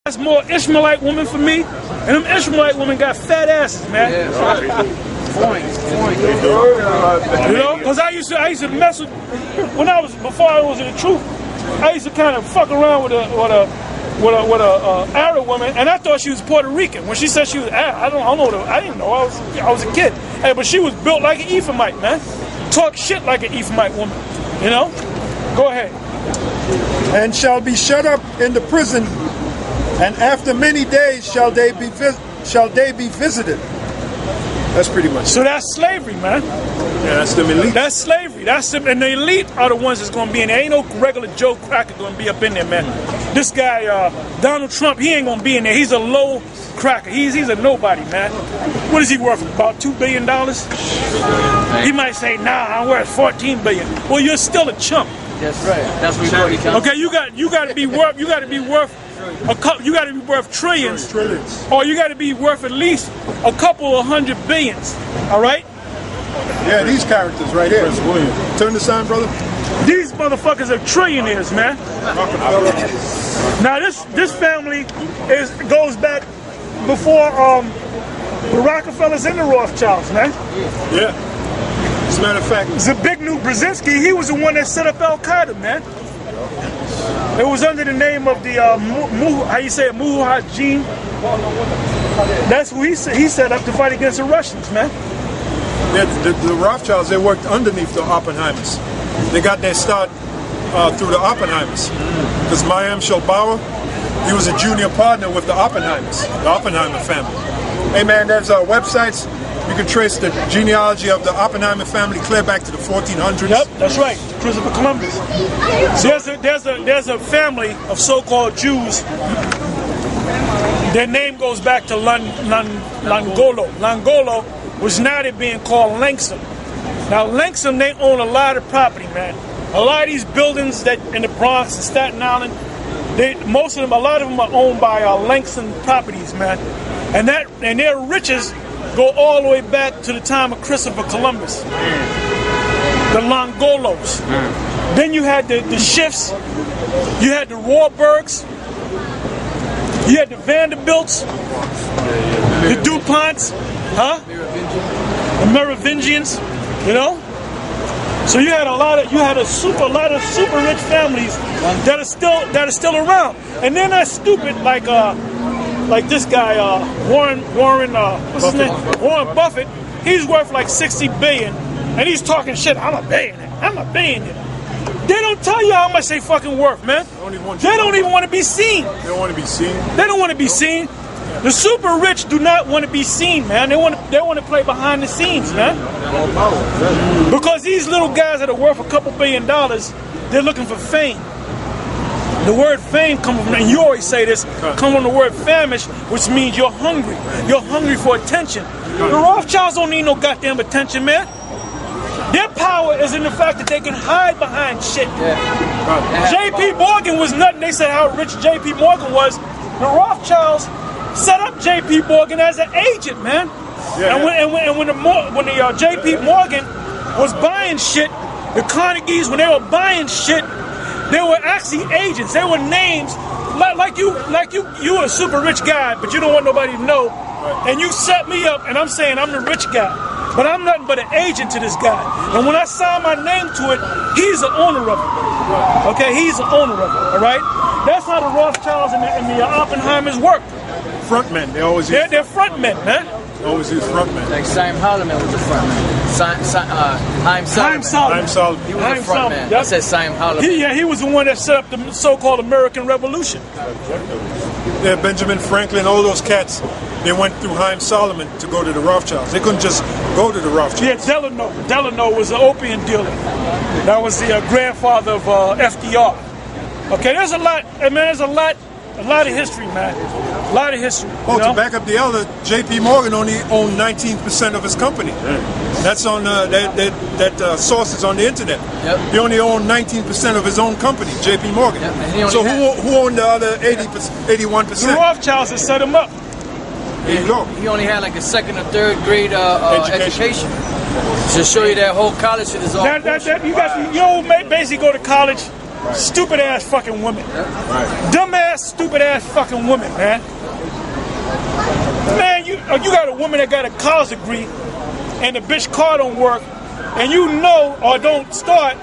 That's more Ishmaelite woman for me, and them Ishmaelite women got fat asses, man. Yeah, point. You know, because I used to mess with before I was in the truth. I used to kind of fuck around with a Arab woman, and I thought she was Puerto Rican. When she said she was Arab, I didn't know. I was a kid, hey, but she was built like an Ephraimite, man. Talk shit like an Ephraimite woman. You know, go ahead. And shall be shut up in the prison, and after many days shall they be visited. That's pretty much. So that's slavery, man. Yeah, that's the elite. That's slavery. And the elite are the ones that's going to be in there. Ain't no regular Joe Cracker going to be up in there, man. This guy, Donald Trump, he ain't going to be in there. He's a low cracker. He's a nobody, man. What is he worth? About $2 billion? He might say, nah, I'm worth $14 billion. Well, you're still a chump. That's right. That's where he comes. Okay, you got to be worth trillions, or you got to be worth at least a couple of hundred billions. All right? Yeah, these characters right here. Turn the sign, brother. These motherfuckers are trillionaires, man. Now this family goes back before the Rockefellers and the Rothschilds, man. Yeah. As a matter of fact, Zbigniew Brzezinski, he was the one that set up Al Qaeda, man. It was under the name of the Mujahideen. That's who he set up to fight against the Russians, man. Yeah, the Rothschilds, they worked underneath the Oppenheimers. They got their start through the Oppenheimers. Because Mayim Shelbauer, he was a junior partner with the Oppenheimers, the Oppenheimer family. Hey man, there's websites. You can trace the genealogy of the Oppenheimer family clear back to the 1400s. Yep, that's right, Christopher Columbus. There's a family of so-called Jews. Their name goes back to Langolo. Langolo was now they're being called Langston. Now Langston, they own a lot of property, man. A lot of these buildings that in the Bronx and Staten Island, a lot of them are owned by Langston Properties, man. And their riches go all the way back to the time of Christopher Columbus. The Longolos. Then you had the Schiffs, you had the Warburgs, you had the Vanderbilts, the DuPonts, the Merovingians, you know. So you had a lot of super rich families that are still around, and they're not stupid like this guy Warren what's his name? Warren Buffett. He's worth like $60 billion, and he's talking shit. I'm a billionaire. They don't tell you how much they fucking worth, man. They don't even want to be seen. They don't want to be seen. They don't want to be seen. The super rich do not want to be seen, man. They want to play behind the scenes, man. Because these little guys that are worth a couple $1 billion, they're looking for fame. The word fame comes from, and you always say this, comes from the word famish, which means you're hungry. You're hungry for attention. The Rothschilds don't need no goddamn attention, man. Their power is in the fact that they can hide behind shit. J.P. Morgan was nothing. They said how rich J.P. Morgan was. The Rothschilds set up J.P. Morgan as an agent, man. And when the J.P. Morgan was buying shit, the Carnegies, when they were buying shit, they were actually agents. They were names like you were a super rich guy, but you don't want nobody to know. And you set me up, and I'm saying I'm the rich guy, but I'm nothing but an agent to this guy. And when I sign my name to it, he's the owner of it. Okay, he's the owner of it. All right. That's how the Rothschilds and the Oppenheimers work. Frontmen. They always use. They're frontmen, man. Always use frontmen. Like Chaim Holloman was a frontman. Haim Solomon. He was a frontman. Yep. I said Chaim Holloman. He was the one that set up the so-called American Revolution. Yeah, Benjamin Franklin, all those cats, they went through Haim Solomon to go to the Rothschilds. They couldn't just go to the Rothschilds. Yeah, Delano. Delano was an opium dealer. That was the grandfather of FDR. Okay, there's a lot, man. There's a lot of history, man. A lot of history. Oh, to back up the elder, J.P. Morgan only owned 19% of his company. That's on that source is on the internet. Yep. He only owned 19% of his own company, J.P. Morgan. Yep. So who owned the other 81%? The Rothschilds that set him up. There you go. He only had like a second or third grade education. To show you that whole college shit is all bullshit. You basically go to college Stupid ass fucking women. Right. Dumb ass, stupid ass fucking women, man. Man, you got a woman that got a college degree and the bitch car don't work, and you know, or it don't start,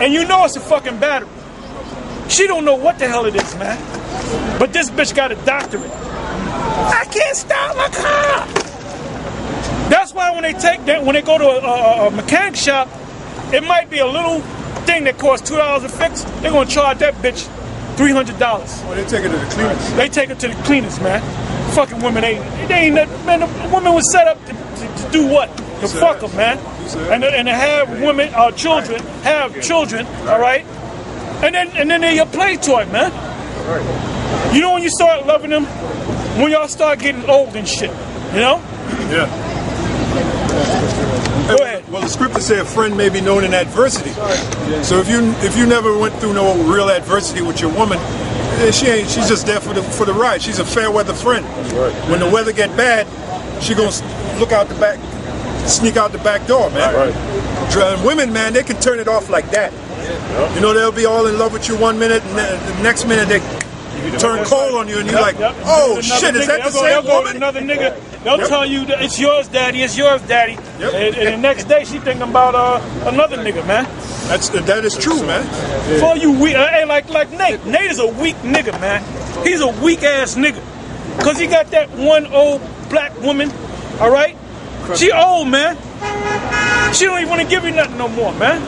and you know it's a fucking battery. She don't know what the hell it is, man. But this bitch got a doctorate. I can't start my car. That's why when they go to a mechanic shop, it might be a little thing that costs $2 to fix. They're gonna charge that bitch $300. Well, they take it to the cleaners. They take it to the cleaners, man. Fucking women, they ain't man. The woman was set up to do what? To fuck them, man. And to have women, children, all right. And then they're your play toy, man. You know when you start loving them, when y'all start getting old and shit, you know? Yeah. Go ahead. Well, the scripture says a friend may be known in adversity. So if you never went through no real adversity with your woman, she's just there for the ride. She's a fair weather friend. When the weather get bad, she gonna look out the back, sneak out the back door, man. And women, man, they can turn it off like that. You know, they'll be all in love with you one minute, and the next minute they turn cold on you, and you're like, oh shit, is that the same woman? Another nigga, they'll tell you that it's yours, daddy, it's yours, daddy. And the next day she thinking about another nigga, man. That is true, man. For you weak, like Nate. Nate is a weak nigga, man. He's a weak ass nigga, cause he got that one old black woman. All right, she old, man. She don't even want to give you nothing no more, man.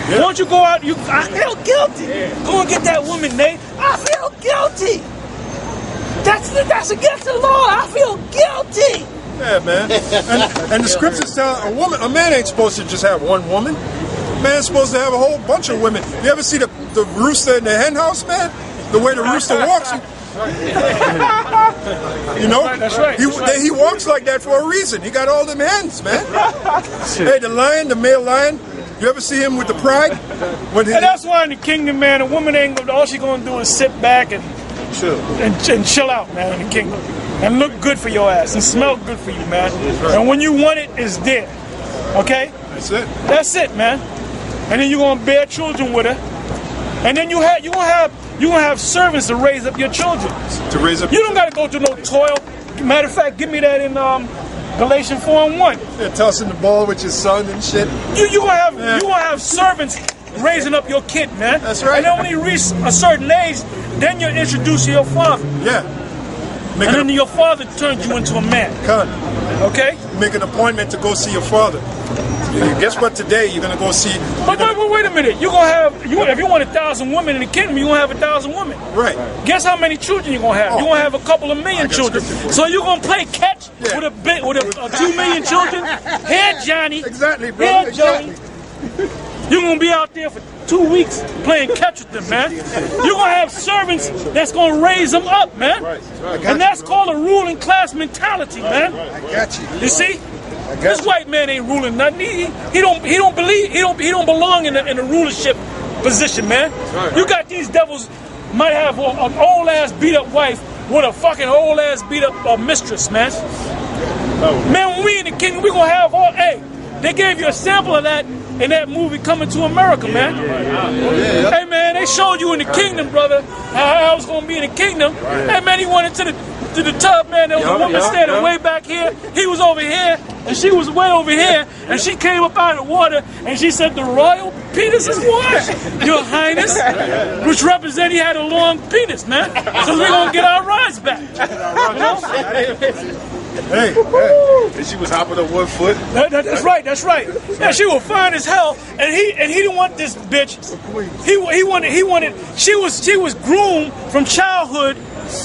Yeah. Won't you go out? I feel guilty. Go and get that woman, Nate. I feel guilty. That's against the law. I feel guilty. Yeah, man. And the scriptures tell a man ain't supposed to just have one woman. Man's supposed to have a whole bunch of women. You ever see the rooster in the hen house, man? The way the rooster walks. You know, that's right. He walks like that for a reason. He got all them hens, man. Hey, the male lion. You ever see him with the pride? And that's why in the kingdom, man, a woman all she gonna do is sit back and chill out, man, in the kingdom, and look good for your ass and smell good for you, man. And when you want it, it's there. Okay? That's it. That's it, man. And then you're gonna bear children with her, and then you gonna have servants to raise up your children. You don't gotta go through no toil. Matter of fact, give me that in Galatians 4:1. You're tossing the ball with your son and shit. You gonna have servants raising up your kid, man. That's right. And then when you reach a certain age, then you introduce your father. Yeah. And then your father turns you into a man. Okay? Make an appointment to go see your father. Guess what? Today you're gonna go see. But wait a minute. You're gonna have if you want 1,000 women in the kingdom, you're gonna have 1,000 women. Right. Guess how many children you're gonna have? You're gonna have a couple of million children. So you're gonna play catch with a 2 million children. Here, Johnny. Exactly, bro. Here, Johnny. You're gonna be out there for 2 weeks playing catch with them, man. You're gonna have servants that's gonna raise them up, man. And that's called a ruling class mentality, man. I got you. You see? This white man ain't ruling nothing. He don't belong in the rulership position, man. You got these devils might have an old ass beat up wife with a fucking old ass beat up mistress, man. Man, when we in the kingdom, we gonna have all. Hey, they gave you a sample of that in that movie Coming to America, man. Hey, man, they showed you in the kingdom, brother, how I was gonna be in the kingdom. Hey, man, he went into the tub, man. There was a woman standing way back here. He was over here, and she was way over here. And she came up out of the water, and she said, "The royal penis is what, Your Highness?" Which represents he had a long penis, man. So we're gonna get our rights back. You know? Hey, and she was hopping up 1 foot. That's right. Yeah, she was fine as hell, and he didn't want this bitch. He wanted. She was groomed from childhood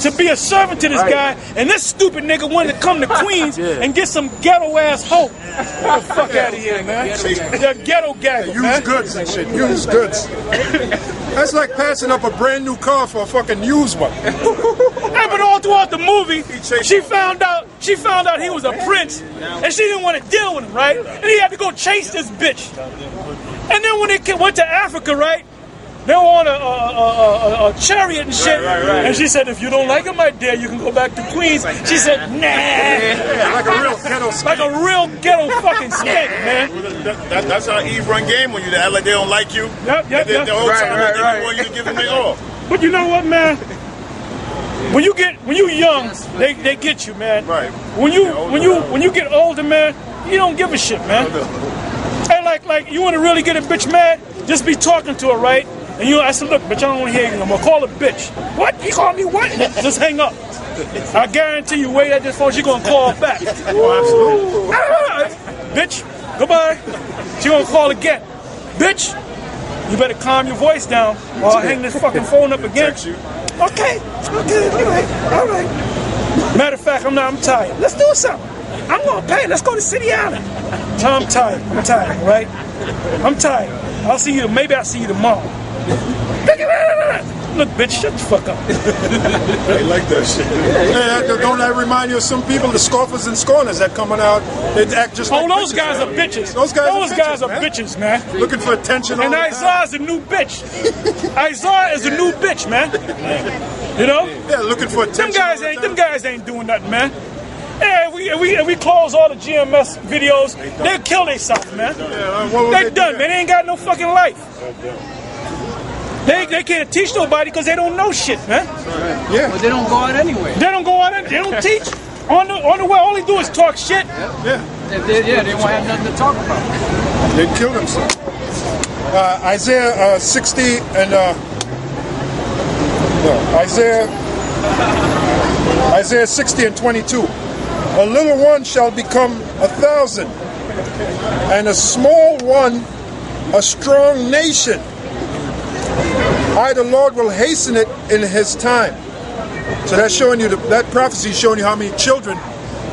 to be a servant to this guy, and this stupid nigga wanted to come to Queens and get some ghetto ass hoe. Get the fuck out of here, man. The ghetto gaggle, man. Used goods and shit. Used goods. That's like passing up a brand new car for a fucking used one. Hey, but all throughout the movie, she found out he was a prince, and she didn't want to deal with him, right? And he had to go chase this bitch. And then when they went to Africa, right? They were on a chariot and shit. Right. And she said, if you don't like it, my dear, you can go back to Queens. She said, nah. Like a real ghetto skank. Like a real ghetto fucking skank, man. That's how Eve run game when you act like they don't like you. Yep. The whole time they want you to give them their all. But you know what, man? When you young, they get you, man. Right. When you get older, man, you don't give a shit, man. And like you want to really get a bitch mad, just be talking to her, right? And I said, look, bitch, I don't want to hear you no more. Call her bitch. What? He called me what? Just hang up. I guarantee you, wait at this phone, she gonna call back. Bitch, goodbye. She gonna call again. Bitch, you better calm your voice down or I'll hang this fucking phone up again. Okay, all right. Matter of fact, I'm tired. Let's do something. I'm gonna pay. Let's go to City Island. I'm tired, right? I'm tired. Maybe I'll see you tomorrow. Look, bitch, shut the fuck up. They like that shit. Hey, don't that remind you of some people, the scoffers and scorners that coming out, they act just like those bitches, guys man. are bitches. Those guys are bitches, man. Looking for attention all And the time. Isaiah's a new bitch. Isaiah is a new bitch, man. You know? Yeah, looking for attention. Them guys ain't doing nothing, man. Yeah, we close all the GMS videos. They'll kill themselves, man. They done, man. They ain't got no fucking life. They can't teach nobody because they don't know shit, man. Yeah. But they don't go out anyway. They don't go out. They don't teach. On the way, all they do is talk shit. They won't have nothing to talk about. They kill themselves. Isaiah 60 and Isaiah 60 and 22. A little one shall become 1,000, and a small one a strong nation. I, the Lord, will hasten it in His time. So that's showing you, that prophecy is showing you how many children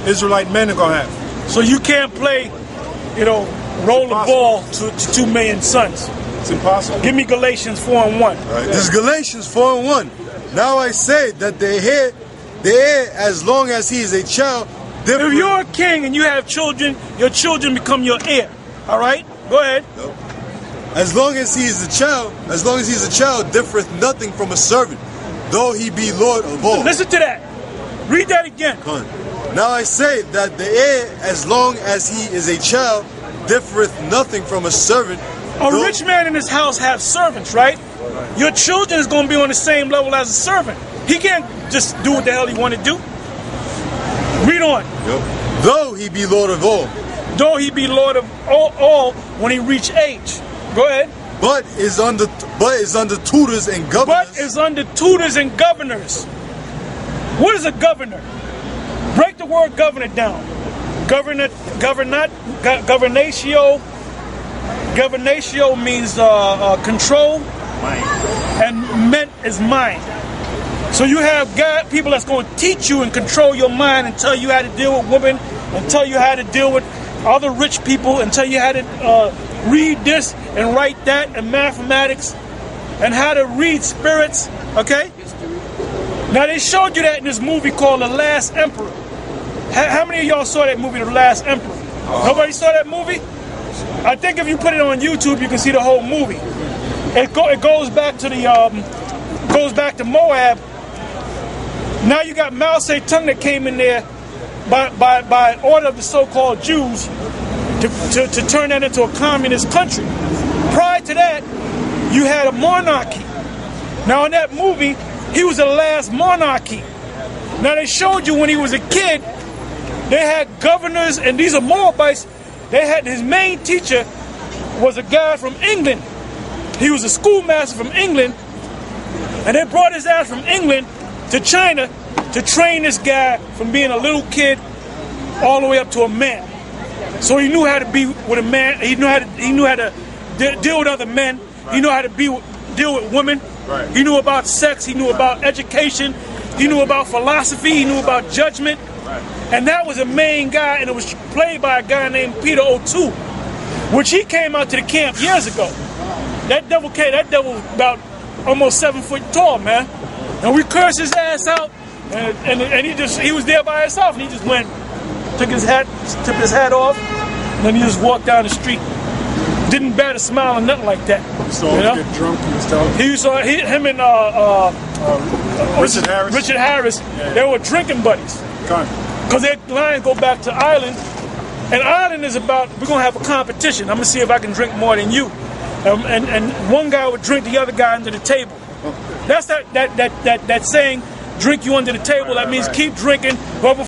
Israelite men are going to have. So you can't play, roll the ball to 2 million sons. It's impossible. Give me Galatians 4:1. Right. This is Galatians 4:1. Now I say that the heir, as long as he is a child, if you're a king and you have children, your children become your heir. All right? Go ahead. Nope. As long as he is a child, differeth nothing from a servant, though he be Lord of all. Listen to that. Read that again. Now I say that the heir, as long as he is a child, differeth nothing from a servant. A rich man in his house have servants, right? Your children is going to be on the same level as a servant. He can't just do what the hell he want to do. Read on. Yep. Though he be Lord of all. Though he be Lord of all when he reach age. Go ahead. But is under tutors and governors. What is a governor? Break the word governor down. Governatio means control, and ment is mind. So you have people that's going to teach you and control your mind and tell you how to deal with women, and tell you how to deal with other rich people, and tell you how to read this and write that, and mathematics, and how to read spirits. Okay? Now they showed you that in this movie called The Last Emperor. How many of y'all saw that movie, The Last Emperor? Nobody saw that movie? I think if you put it on YouTube, you can see the whole movie. It goes back to Moab. Now you got Mao Zedong that came in there by order of the so-called Jews to turn that into a communist country. Prior to that, you had a monarchy. Now in that movie, he was the last monarchy. Now they showed you when he was a kid, they had governors, and these are Moabites. They had his main teacher was a guy from England. He was a schoolmaster from England, and they brought his ass from England to China to train this guy from being a little kid all the way up to a man. So he knew how to be with a man. He knew how to deal with other men. He knew how to deal with women. Right. He knew about sex. He knew about education. He knew about philosophy. He knew about judgment. Right. And that was a main guy, and it was played by a guy named Peter O'Toole, which he came out to the camp years ago. That devil was about almost 7 foot tall, man. And we cursed his ass out, and he was there by himself, and he just went, took his hat off, and then he just walked down the street. didn't bat a smile or nothing like that. He used to always get drunk. He was telling me. He used to, him and Richard Harris. They were drinking buddies. Because their lines go back to Ireland. And Ireland is about, we're going to have a competition. I'm going to see if I can drink more than you. And one guy would drink the other guy under the table. That's that saying, drink you under the table. That means keep drinking. Whoever